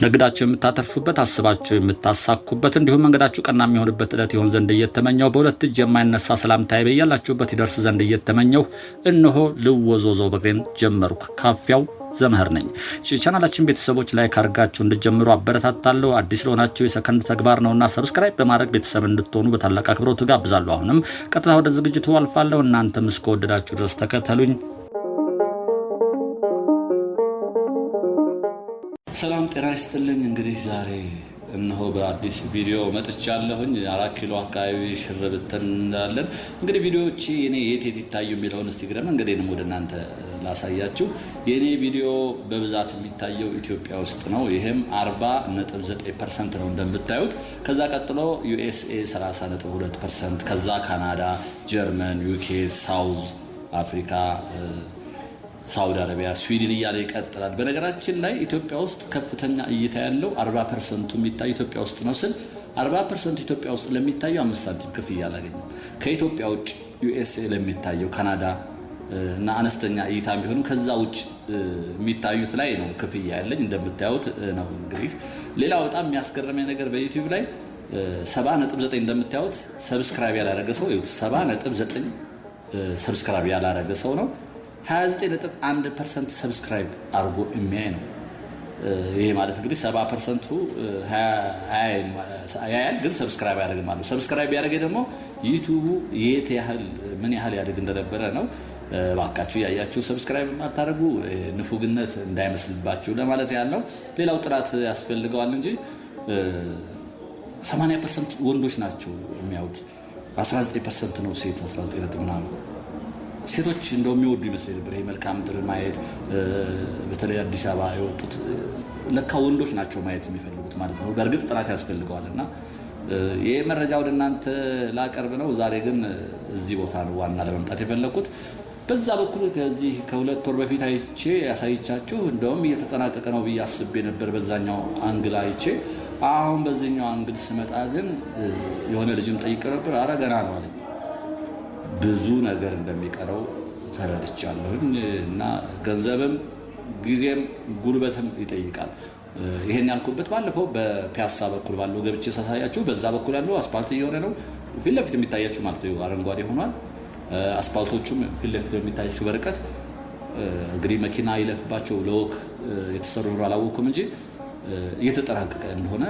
ንግዳችሁ የምታተርፉበት አስባችሁ የምታሳኩበት እንዲሁም መንገዳችሁ ቀና የሚሆንበት ዕለት ይሆን ዘንድ እየተመኘው በሁለት እጅ የማይነሳ ሰላምታዬ በያላችሁበት ይደርስ ዘንድ እየተመኘው እነሆ ልወዞዞ በግሬን ጀመርኩ። ካፊያው ዘመህር ነኝ። ቻናላችን ቤተሰቦች ላይክ አድርጋችሁ እንድትጀምሩ አበረታታለሁ። አዲስ ለሆናችሁ የሰከንድ ተግባር ነውና ሰብስክራይብ በማድረግ ቤተሰብ እንድትሆኑ በታላቅ አክብሮት ጋብዛለሁ። አሁንም ቀጥታ ወደ ዝግጅቱ አልፋለሁ። እናንተም እስከወደዳችሁ ድረስ ተከተሉኝ። ሰላም ጤና ይስጥልኝ። እንግዲህ ዛሬ እነሆ በአዲስ ቪዲዮ መጥቻለሁኝ። 4 ኪሎ አካባቢ ሽርብትን እንዳለን እንግዲህ ቪዲዮዎች የኔ የት ይታዩ የሚለውን እስቲ ግረም እንግዲህንም ወደ እናንተ ላሳያችሁ። የኔ ቪዲዮ በብዛት የሚታየው ኢትዮጵያ ውስጥ ነው። ይሄም 40.9% ነው እንደምታዩት። ከዛ ቀጥሎ USA 30.2%፣ ከዛ ካናዳ፣ ጀርመን፣ ዩኬ፣ ሳውዝ አፍሪካ፣ ሳውዲ አረቢያ፣ ስዊድን እያለ ይቀጥላል። በነገራችን ላይ ኢትዮጵያ ውስጥ ከፍተኛ እይታ ያለው 40% የሚታይ ኢትዮጵያ ውስጥ ነው ስል 40% ኢትዮጵያ ውስጥ ለሚታየው 5 ሳንቲም ክፍያ አላገኘም። ከኢትዮጵያ ውጭ USA ለሚታየው ካናዳ እና አነስተኛ እይታ ቢሆንም ከዛ ውጭ የሚታዩት ላይ ነው ክፍያ ያለኝ እንደምታዩት ነው። እንግዲህ ሌላው በጣም የሚያስገርመኝ ነገር በዩቲዩብ ላይ 70.9 እንደምታዩት ሰብስክራይብ ያላረገ ሰው ይሁት 70.9 ሰብስክራይብ ያላረገ ሰው ነው። 29.1% ሰብስክራይብ አርጎ የሚያይ ነው። ይሄ ማለት እንግዲህ 70% ያያል ግን ሰብስክራይብ ያደርግ ማለት ነው። ሰብስክራይብ ያደርገ ደግሞ ዩቲዩቡ የት ያህል ምን ያህል ያድግ እንደነበረ ነው። ባካችሁ ያያችሁ ሰብስክራይብ ማታረጉ ንፉግነት እንዳይመስልባችሁ ለማለት ያለው። ሌላው ጥራት ያስፈልገዋል እንጂ 80% ወንዶች ናቸው የሚያዩት፣ 19% ነው ሴት 19 ምናምን ሴቶች እንደው የሚወዱ ይመስል ነበር። መልካም ምድር ማየት በተለይ አዲስ አበባ የወጡት ለካ ወንዶች ናቸው ማየት የሚፈልጉት ማለት ነው። በእርግጥ ጥራት ያስፈልገዋልና ይሄ መረጃ ወደ እናንተ ላቀርብ ነው። ዛሬ ግን እዚህ ቦታ ነው ዋና ለመምጣት የፈለኩት። በዛ በኩል ከዚህ ከ2 ወር በፊት አይቼ ያሳይቻችሁ እንደውም እየተጠናቀቀ ነው ብዬ አስቤ ነበር በዛኛው አንግል አይቼ። አሁን በዚህኛው አንግል ስመጣ ግን የሆነ ልጅም ጠይቀ ነበር። አረ ገና ነው አለኝ። ብዙ ነገር እንደሚቀረው ተረድቻለሁ እና ገንዘብም ጊዜም ጉልበትም ይጠይቃል። ይሄን ያልኩበት ባለፈው በፒያሳ በኩል ባለው ገብቼ ሳሳያችሁ በዛ በኩል ያለው አስፋልት እየሆነ ነው ፊት ለፊት የሚታያችሁ ማለት ነው። አረንጓዴ ሆኗል። አስፋልቶቹም ፊት ለፊት የሚታያችሁ በርቀት እንግዲህ መኪና ይለፍባቸው ለወክ የተሰሩ ነው አላወኩም እንጂ እየተጠናቀቀ እንደሆነ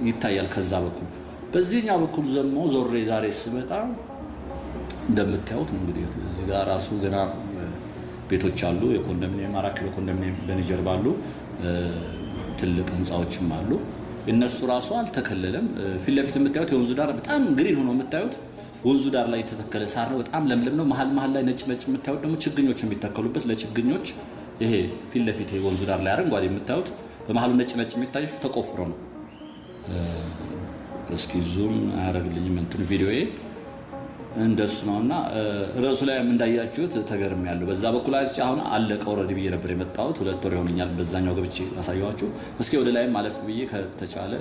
ይታያል። ከዛ በኩል በዚህኛው በኩል ደግሞ ዞሬ ዛሬ ስመጣ እንደምታዩት ነው እንግዲህ እዚህ ጋር ራሱ ገና ቤቶች አሉ። የኮንዶሚኒየም 4 ኪሎ ኮንዶሚኒየም በኒጀር ባሉ ትልቅ ህንጻዎችም አሉ። እነሱ ራሱ አልተከለለም። ፊት ለፊት የምታዩት የወንዙ ዳር በጣም ግሪን ሆኖ የምታዩት ወንዙ ዳር ላይ የተተከለ ሳር ነው። በጣም ለምለም ነው። መሃል ላይ ነጭ የምታዩት ደግሞ ችግኞች የሚተከሉበት ለችግኞች ይሄ ፊት ለፊት ወንዙ ዳር ላይ አረንጓዴ የምታዩት በመሃሉ ነጭ የሚታየው ተቆፍሮ ነው። እስኪ ዙም አያደርግልኝም እንትን ቪዲዮዬ እንደሱ ነውና ራሱ ላይ እንዳያችሁት ተገርም ያለው በዛ በኩል አይቼ አሁን አለቀ ኦሬዲ ብዬ ነበር የመጣሁት። 2 ወር ይሆነኛል በዛኛው ገብቼ አሳያችሁ። እስኪ ወደ ላይም ማለፍ ብዬ ከተቻለ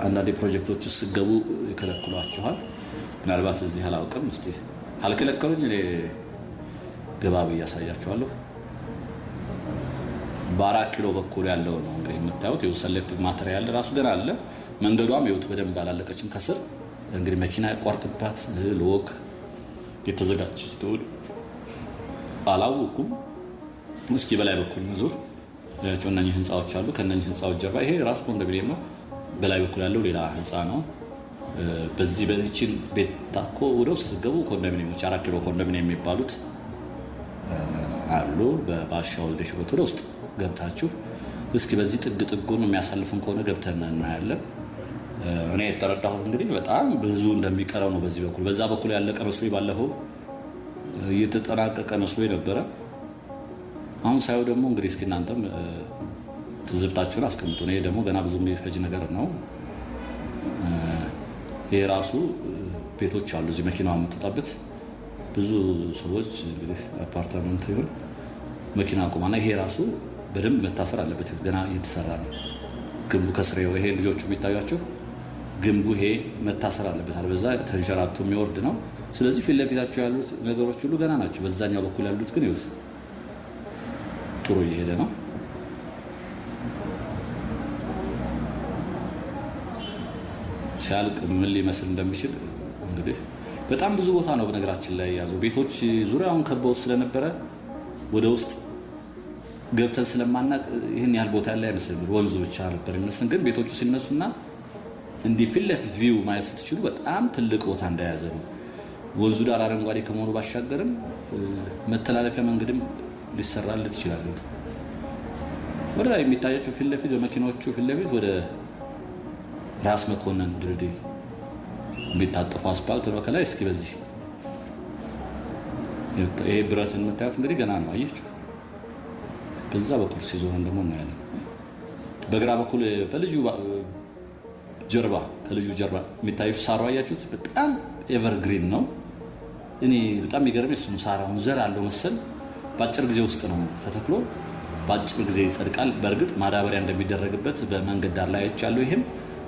አንዳንድ ፕሮጀክቶች ሲገቡ ይከለክሏችኋል። ምናልባት እዚህ አላውቅም። እስቲ ካልከለከሉኝ እኔ ገባ ብዬ አሳያችኋለሁ። በ4 ኪሎ በኩል ያለው ነው እንግዲህ የምታዩት። ይኸው ሰሌክቲቭ ማቴሪያል ራሱ ገና አለ። መንገዷም ይኸው በደንብ አላለቀችም ከስር እንግዲህ መኪና ያቋርጥባት ለወክ የተዘጋጀች ተውል አላወኩም። እስኪ በላይ በኩል መዞር እነኚህ ህንጻዎች አሉ። ከነኚህ ህንጻዎች ጀርባ ይሄ ራሱ ኮንዶሚኒየም ነው። በላይ በኩል ያለው ሌላ ህንጻ ነው። በዚህችን ቤት ታኮ ወደ ውስጥ ገቡ ኮንዶሚኒየሞች 4 ኪሎ ኮንዶሚኒየም የሚባሉት አሉ። በባሻ ወልደ ሽሮት ወደ ውስጥ ገብታችሁ እስኪ በዚህ ጥግ ጥጉን የሚያሳልፉን ከሆነ ገብተን እናያለን። እኔ የተረዳሁት እንግዲህ በጣም ብዙ እንደሚቀረው ነው በዚህ በኩል። በዛ በኩል ያለቀ መስሎ ባለፈው እየተጠናቀቀ መስሎ ነበረ። አሁን ሳይው ደግሞ እንግዲህ እስኪ እናንተም ትዝብታችሁን አስቀምጡ። እኔ ደግሞ ገና ብዙ የሚፈጅ ነገር ነው። ይሄ ራሱ ቤቶች አሉ እዚህ መኪናው የምትወጣበት ብዙ ሰዎች እንግዲህ አፓርትመንት ይሁን መኪና አቁማና ይሄ ራሱ በደንብ መታሰር አለበት። ገና እየተሰራ ነው ግንቡ ከስሬው። ይሄ ልጆቹ ቢታያቸው ግንቡ ይሄ መታሰር አለበት። አልበዛ ተንሸራቶ የሚወርድ ነው። ስለዚህ ፊት ለፊታቸው ያሉት ነገሮች ሁሉ ገና ናቸው። በዛኛው በኩል ያሉት ግን ይውስ ጥሩ እየሄደ ነው። ሲያልቅ ምን ሊመስል እንደሚችል እንግዲህ በጣም ብዙ ቦታ ነው በነገራችን ላይ ያዙ ቤቶች ዙሪያውን ከበው ስለነበረ ወደ ውስጥ ገብተን ስለማናቅ ይሄን ያህል ቦታ ላይ አይመስልም። ወንዙ ብቻ ነበር የሚመስል፣ ግን ቤቶቹ ሲነሱና እንዲህ ፊት ለፊት ቪው ማየት ስትችሉ በጣም ትልቅ ቦታ እንደያዘ ነው። ወንዙ ዳር አረንጓዴ ከመሆኑ ባሻገርም መተላለፊያ መንገድም ሊሰራለት ይችላል። ወደ ላይ የሚታያቸው ፊት ለፊት በመኪናዎቹ ፊት ለፊት ወደ ራስ መኮንን ድልድይ የሚታጠፉ አስፓልት ነው። ከላይ እስኪ በዚህ ይሄ ብረትን የምታዩት እንግዲህ ገና ነው። አያችሁ፣ በዛ በኩል ሲዞረን ደግሞ እናያለን። በግራ በኩል በልጁ ጀርባ ከልጁ ጀርባ የሚታዩት ሳሩ አያችሁት፣ በጣም ኤቨርግሪን ነው። እኔ በጣም የሚገርመኝ እሱ ሳራውን ዘር አለው መሰል በአጭር ጊዜ ውስጥ ነው ተተክሎ በአጭር ጊዜ ይጸድቃል። በእርግጥ ማዳበሪያ እንደሚደረግበት በመንገድ ዳር ላይ አይቻለሁ።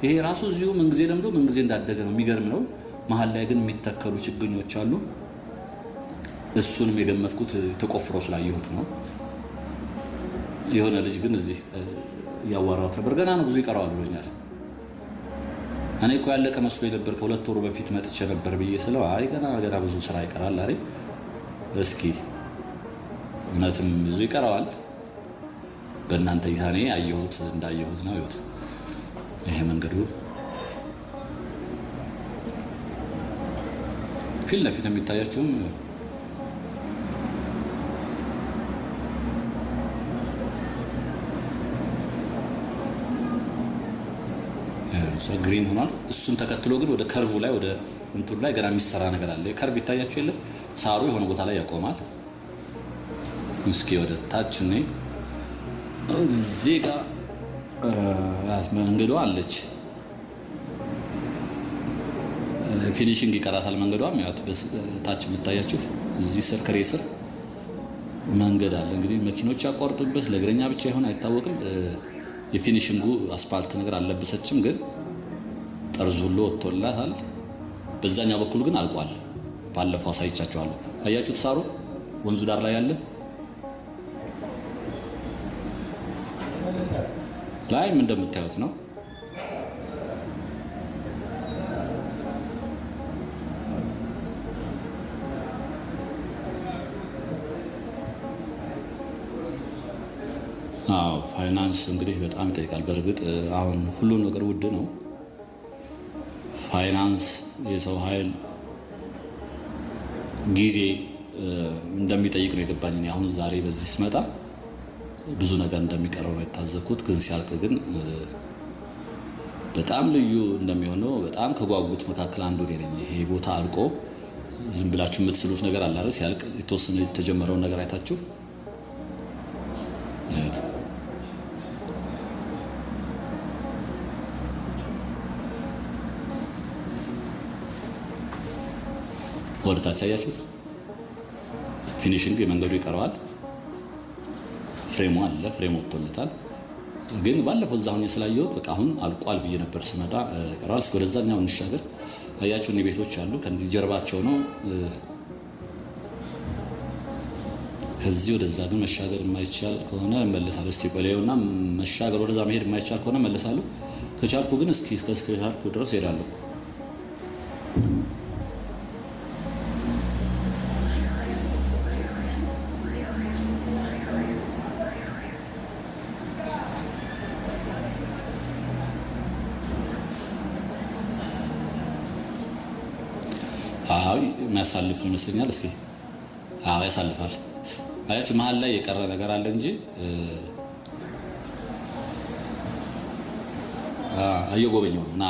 ይሄ ራሱ እዚሁ ምን ጊዜ ለምዶ ምን ጊዜ እንዳደገ ነው። የሚገርም ነው። መሀል ላይ ግን የሚተከሉ ችግኞች አሉ። እሱንም የገመትኩት ተቆፍሮ ስላየሁት ነው። የሆነ ልጅ ግን እዚህ እያዋራሁት ነበር። ገና ነው ብዙ ይቀረዋል ብሎኛል። እኔ እኮ ያለቀ መስሎ ነበር ከ2 ወሩ በፊት መጥቼ ነበር ብዬ ስለው አይ ገና ብዙ ስራ ይቀራል አለኝ። እስኪ እውነትም ብዙ ይቀረዋል። በእናንተ እይታ እኔ አየሁት እንዳየሁት ነው። ይሁት ይሄ መንገዱ ፊት ለፊት የሚታያችሁም ግሪን ሆኗል። እሱን ተከትሎ ግን ወደ ከርቭ ላይ ወደ እንትሩ ላይ ገና የሚሰራ ነገር አለ። ከርቭ ይታያችሁ የለ ሳሩ የሆነ ቦታ ላይ ያቆማል። እስኪ ወደ ታች ነኝ እዚህ ጋር መንገዷ አለች። ፊኒሺንግ ይቀራታል መንገዷም። ያው በታች የምታያችሁ እዚህ ስር ከሬ ስር መንገድ አለ። እንግዲህ መኪኖች ያቋርጡበት ለእግረኛ ብቻ ይሆን አይታወቅም። የፊኒሺንጉ አስፓልት ነገር አልለበሰችም፣ ግን ጠርዙ ሁሉ ወጥቶላታል። በዛኛው በኩል ግን አልቋል። ባለፈው አሳይቻችኋለሁ። አያችሁት? ሳሩ ወንዙ ዳር ላይ ያለ ላይም እንደምታዩት ነው። ፋይናንስ እንግዲህ በጣም ይጠይቃል። በእርግጥ አሁን ሁሉም ነገር ውድ ነው። ፋይናንስ፣ የሰው ኃይል፣ ጊዜ እንደሚጠይቅ ነው የገባኝ። አሁን ዛሬ በዚህ ስመጣ ብዙ ነገር እንደሚቀረው ነው የታዘብኩት። ግን ሲያልቅ ግን በጣም ልዩ እንደሚሆነው በጣም ከጓጉት መካከል አንዱ ነኝ። ይሄ ቦታ አልቆ ዝም ብላችሁ የምትስሉት ነገር አለ አይደል? ሲያልቅ የተወሰነ የተጀመረውን ነገር አይታችሁ ወደታች አያችሁት? ፊኒሺንግ የመንገዱ ይቀረዋል። ፍሬሙ አለ፣ ፍሬም ወጥቶለታል። ግን ባለፈው እዛ አሁን ስላየሁት በቃ አሁን አልቋል ብዬ ነበር ስመጣ ይቀረዋል። እስከ ወደዛኛው እንሻገር። አያችሁ እኔ ቤቶች አሉ ከእንዲህ ጀርባቸው ነው። ከዚህ ወደዛ ግን መሻገር የማይቻል ከሆነ እመለሳለሁ። እስቲ ቆሌውና መሻገር ወደዛ መሄድ የማይቻል ከሆነ እመለሳለሁ። ከቻልኩ ግን እስከ ቻልኩ ድረስ እሄዳለሁ። የሚያሳልፍ ይመስለኛል። እስኪ ያሳልፋል። አያችሁ መሀል ላይ የቀረ ነገር አለ እንጂ እየጎበኘው ነው። እና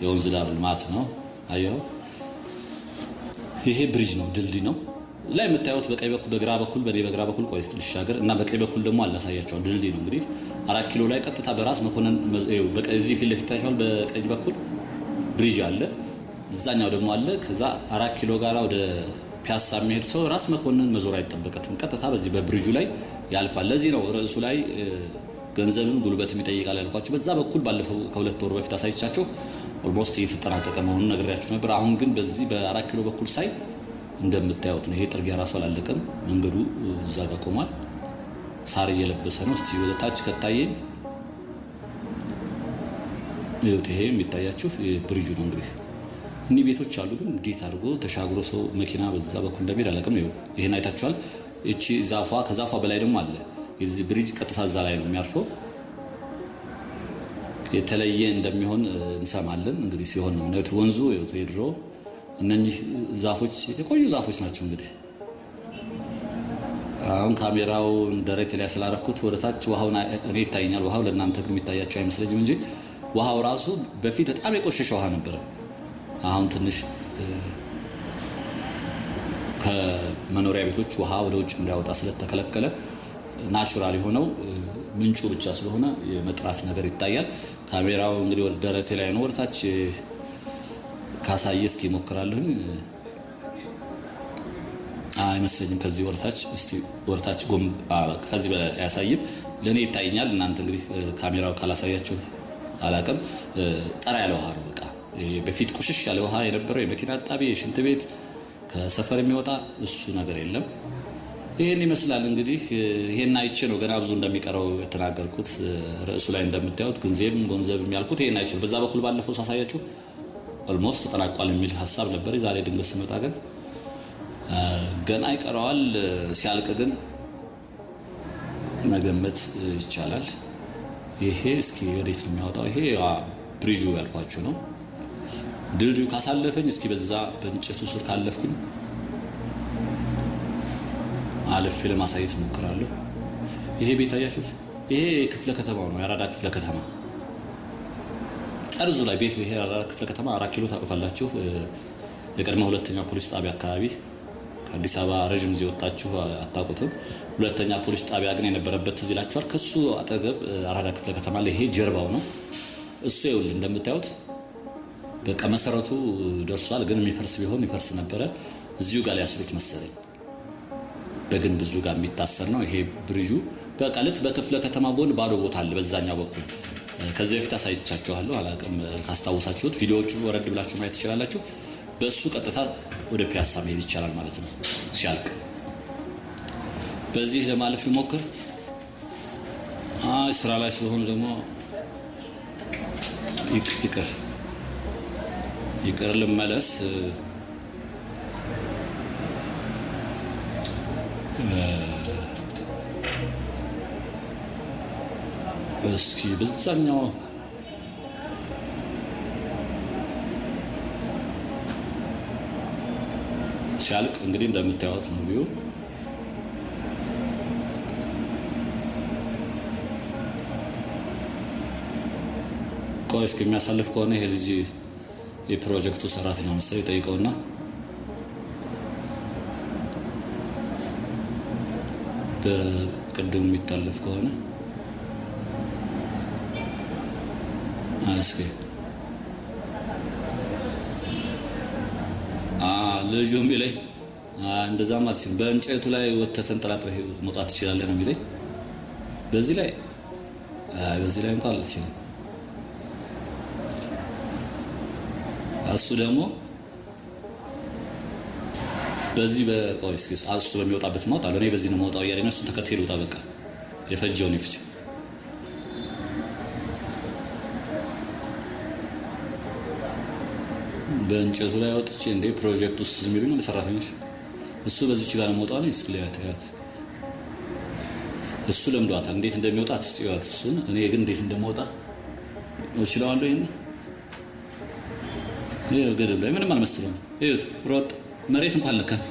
የወንዝ ዳር ልማት ነው። አየው ይሄ ብሪጅ ነው፣ ድልድይ ነው። ላይ የምታዩት በቀኝ በኩል በግራ በኩል በኔ በግራ በኩል ቆይስ ልሻገር እና በቀኝ በኩል ደግሞ አላሳያቸዋል። ድልድይ ነው እንግዲህ 4 ኪሎ ላይ ቀጥታ በራስ መኮንን እዚህ ፊት ለፊት ታይቷል። በቀኝ በኩል ብሪጅ አለ፣ እዛኛው ደግሞ አለ። ከዛ 4 ኪሎ ጋራ ወደ ፒያሳ የሚሄድ ሰው ራስ መኮንን መዞር አይጠበቀትም። ቀጥታ በዚህ በብሪጁ ላይ ያልፋል። ለዚህ ነው ርዕሱ ላይ ገንዘብን ጉልበትም ይጠይቃል ያልኳችሁ። በዛ በኩል ባለፈው ከ2 ወር በፊት አሳይቻችሁ ኦልሞስት እየተጠናቀቀ መሆኑን ነግሬያችሁ ነበር። አሁን ግን በዚህ በ4 ኪሎ በኩል ሳይ እንደምታዩት ነው። ይሄ ጥርጊያ ራሱ አላለቀም። መንገዱ እዛ ጋር ቆሟል። ሳር እየለበሰ ነው። እስቲ ወደ ታች ከታየኝ ይኸውት ይሄ የሚታያችሁ ብሪጁ ነው። እንግዲህ እኒህ ቤቶች አሉ፣ ግን እንዴት አድርጎ ተሻግሮ ሰው መኪና በዛ በኩል እንደሚሄድ አላውቅም። ይኸው ይሄን አይታችኋል። እቺ ዛፏ ከዛፏ በላይ ደግሞ አለ። የዚህ ብሪጅ ቀጥታ እዛ ላይ ነው የሚያርፈው። የተለየ እንደሚሆን እንሰማለን። እንግዲህ ሲሆን ነው ነው ወንዙ የድሮ እነኚህ ዛፎች የቆዩ ዛፎች ናቸው። እንግዲህ አሁን ካሜራው ዳይሬክት ላይ ስላደረኩት ወደታች ውሃውን እኔ ይታየኛል። ውሃው ለእናንተ ግን የሚታያቸው አይመስለኝም እንጂ ውሃው ራሱ በፊት በጣም የቆሸሸ ውሃ ነበረ። አሁን ትንሽ ከመኖሪያ ቤቶች ውሃ ወደ ውጭ እንዳይወጣ ስለተከለከለ ናቹራል የሆነው ምንጩ ብቻ ስለሆነ የመጥራት ነገር ይታያል። ካሜራው እንግዲህ ወደ ደረቴ ላይ ነው። ወደታች ካሳየ እስኪ ሞክራለሁኝ። አይመስለኝም። ከዚህ ወደታች እስቲ ወደታች ጎም ከዚህ በላይ ያሳይም። ለኔ ይታየኛል። እናንተ እንግዲህ ካሜራው ካላሳያችሁ አላቅም። ጠራ ያለ ውሃ ነው። በቃ በፊት ቁሽሽ ያለ ውሃ የነበረው የመኪና አጣቢ፣ የሽንት ቤት ከሰፈር የሚወጣ እሱ ነገር የለም። ይሄን ይመስላል እንግዲህ። ይሄን አይቼ ነው ገና ብዙ እንደሚቀረው የተናገርኩት። ርዕሱ ላይ እንደምታዩት ገንዘብ ያልኩት ይሄን አይቼ በዛ በኩል ባለፈው ሳሳያችሁ ኦልሞስት ተጠናቋል የሚል ሐሳብ ነበር። ዛሬ ድንገት ስመጣ ግን ገና ይቀረዋል። ሲያልቅ ግን መገመት ይቻላል። ይሄ እስኪ ወዴት ነው የሚያወጣው? ይሄ ብሪጁ ያልኳችሁ ነው። ድልድዩ ካሳለፈኝ እስኪ በዛ በእንጨቱ ስር ካለፍኩኝ አለፌ ለማሳየት ሞክራለሁ። ይሄ ቤት አያችሁት? ይሄ ክፍለ ከተማው ነው፣ የአራዳ ክፍለ ከተማ ጠርዙ ላይ ቤቱ። ይሄ የአራዳ ክፍለ ከተማ 4 ኪሎ ታውቁታላችሁ። የቀድሞ ሁለተኛ ፖሊስ ጣቢያ አካባቢ ከአዲስ አበባ ረጅም ጊዜ ወጣችሁ አታውቁትም። ሁለተኛ ፖሊስ ጣቢያ ግን የነበረበት ትዝ ይላችኋል። ከሱ አጠገብ አራዳ ክፍለ ከተማ ላይ ይሄ ጀርባው ነው። እሱ ይኸውልህ እንደምታዩት በቃ መሰረቱ ደርሷል። ግን የሚፈርስ ቢሆን ይፈርስ ነበረ። እዚሁ ጋር ሊያስሩት መሰለኝ። በግንብ ብዙ ጋር የሚታሰር ነው ይሄ ብሪጁ። በቃ ልክ በክፍለ ከተማ ጎን ባዶ ቦታ አለ በዛኛው በኩል። ከዚህ በፊት አሳይቻችኋለሁ፣ አላውቅም ካስታወሳችሁት። ቪዲዮዎቹ ወረድ ብላችሁ ማየት ትችላላችሁ። በሱ ቀጥታ ወደ ፒያሳ መሄድ ይቻላል ማለት ነው ሲያልቅ። በዚህ ለማለፍ ልሞክር። ስራ ላይ ስለሆነ ደግሞ ይቅር ልመለስ። እስኪ በዛኛው ሲያልቅ እንግዲህ እንደምታዩት ነው ቪው። ቆይ እስኪ የሚያሳልፍ ከሆነ ይሄ ልጅ የፕሮጀክቱ ሰራተኛ መሰለኝ ይጠይቀውና በቅድም የሚታለፍ ከሆነ እስኪ ልጁ የሚለኝ እንደዛ ማለት ሲል በእንጨቱ ላይ ወጥተህ ተንጠላጥለህ መውጣት ትችላለህ ነው የሚለኝ። በዚህ ላይ እንኳን አልችልም። እሱ ደግሞ በዚህ በቆይ እስኪ እሱ በሚወጣበት ማውጣለሁ። እኔ በዚህ ነው ማውጣው እያለኝ እሱን ተከትዬ ልውጣ። በቃ የፈጀውን ይፍጅ። በእንጨቱ ላይ ወጥቼ እንደ ፕሮጀክት ውስጥ ዝም ይሉኝ ሰራተኞች። እሱ በዚህች ጋር መውጣት ነው እስክሊያት ያት እሱ ለምዷታል እንዴት እንደሚወጣ ትጽያት እሱን። እኔ ግን እንዴት እንደምወጣ እችላለሁ። ይሄ ገደል ላይ ምንም አልመሰለም። እዩት፣ ሮጥ መሬት እንኳን አልነካም።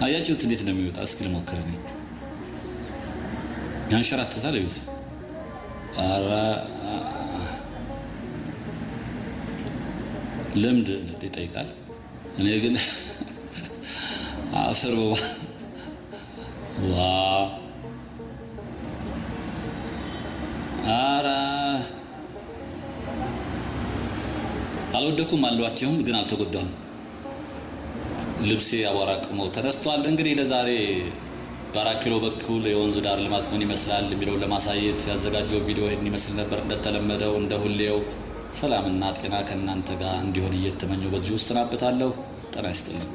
አያችሁት እንዴት እንደሚወጣ? እስኪ ልሞክር እኔ። ያንሸራትታል። እዩት። ኧረ ልምድ ይጠይቃል። እኔ ግን አፈር ዋ ኧረ አልወደኩም አልሏቸውም፣ ግን አልተጎዳሁም። ልብሴ አቧራ ቅሞ ተነስቷል። እንግዲህ ለዛሬ በ4 ኪሎ በኩል የወንዝ ዳር ልማት ምን ይመስላል የሚለውን ለማሳየት ያዘጋጀው ቪዲዮ ይህን ይመስል ነበር። እንደተለመደው እንደ ሁሌው ሰላምና ጤና ከእናንተ ጋር እንዲሆን እየተመኘው በዚሁ እሰናበታለሁ። ጤና ይስጥልኝ።